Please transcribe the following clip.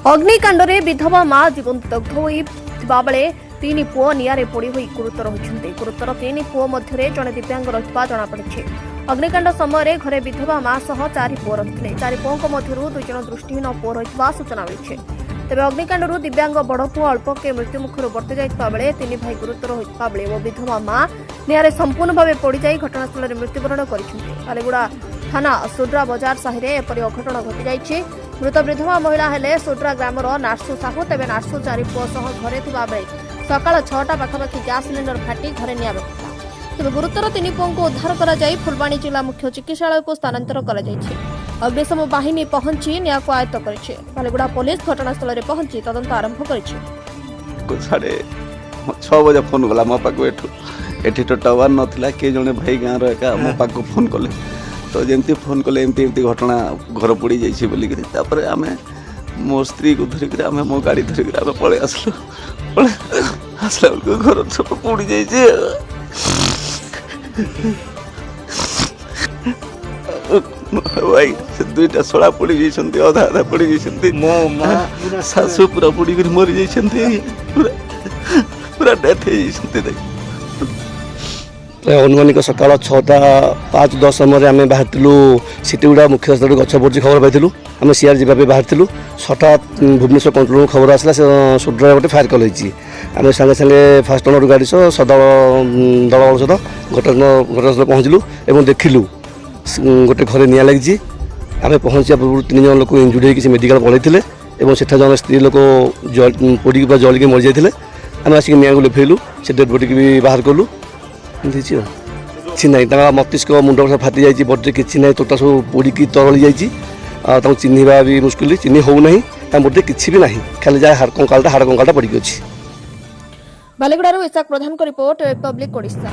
अग्निकांडरे विधवा मां जीवंत दग्ध होता बेले तीन पुओ निआरे पोड़ी होई गुरुतर होइछन्ते। गुरुतर तीन पुओ मध्य जड़े दिव्यांग रहितबा जଣାपड़िछि। अग्निकांड समय घरे विधवा मां सह चारि पुओ रहिथिले। चारि पुओंक मध्यरु दुई जण दृष्टिहीन पुओ रहितबा सूचना मिलिछि। तेबे अग्निकांडरु दिव्यांग बड़ पुओ अल्पके मृत्युमुखर बर्ती जाइतबा बेले तीन भाई गुरुतर होइतबा बेले ओ विधवा मां निआरे संपूर्ण भावे पोड़ी जाई घटनास्थल मृत्युवरण गरिछन्ते। बालेगुड़ा थाना सोड्रा बाजार साहिरे एपरि अघटन घटी जाइछि। मृत विधवा महिला हेले सोड्रा ग्रामर नार्सु साहू। तेबे नार्सु चारि पुओ सह घरे थिबा बेले सकाळ 6टा पाखापाखि गैस सिलिंडर फाटी घरे निआ बैठिला। तेबे गुरुतर तीन पुओंको उद्धार करा जाई फुलबाणी जिला मुख्य चिकित्सालय को स्थानांतर करा जाइछि। अग्निशम बाहिनी पहुंची निआ को आयत्त करिछि। बालेगुड़ा पुलिस घटनास्थल रे पहुंची तदंत आरंभ करिछि। 6 बजे फोन गला मो पाक एठी तो टावर नथिला के जने भाई गाँव एका मो पाक फोन कले तो जेमती फोन कले एमती घटना घर पड़ी जाइए बोलिक आम मो स्त्री को धरिक आम मो गाड़ी धरिक आम पलि आसलु आसला बेलू घर सब पड़ी जाइए। भाई से दुईटा सोला पड़ी जाइए अधा अधा पड़ी जाइए शाशु पूरा पड़ी कर मरी जाइए पूरा डेथ हो। अनुमानिक सकाल 6:05-10 समय आम बाहर सिटीगुड़ा मुख्य रास्ता गछ पड़ी खबर पाई आम सीआर जावाई बाहर हठात भुवनेश्वर कंट्रोल रूम खबर आसला सोड्रा गोटे फायर कल आम सागे सागे फास्ट ओनर गाड़ी सह सदल दल सहित घटनास्थल पहुँचलु और देखिलु गोटे घरे निआ लगी। आम पहुँचा पूर्व 3 जन लोक इंजुरी होकर मेडिकल पलैते और सेठा जन स्त्री लोक पोड़ी जलिक मरी जाते आम आसिक निआ को लिफेलु से डेड बॉडी भी बाहर कलु किसी ना मस्तिष्क मुंड फाटी जाइए बॉडी किसी ना तोटा सब पोड़ी तरली जाइए चिन्हवा भी मुस्किल चिन्ह होना बॉडी किसी भी ना खाली जहाँ हाड़ कंकालटा पड़ी अच्छी। बालेगुड़ा इसाक प्रधान को रिपोर्ट रिपब्लिक ओडिशा।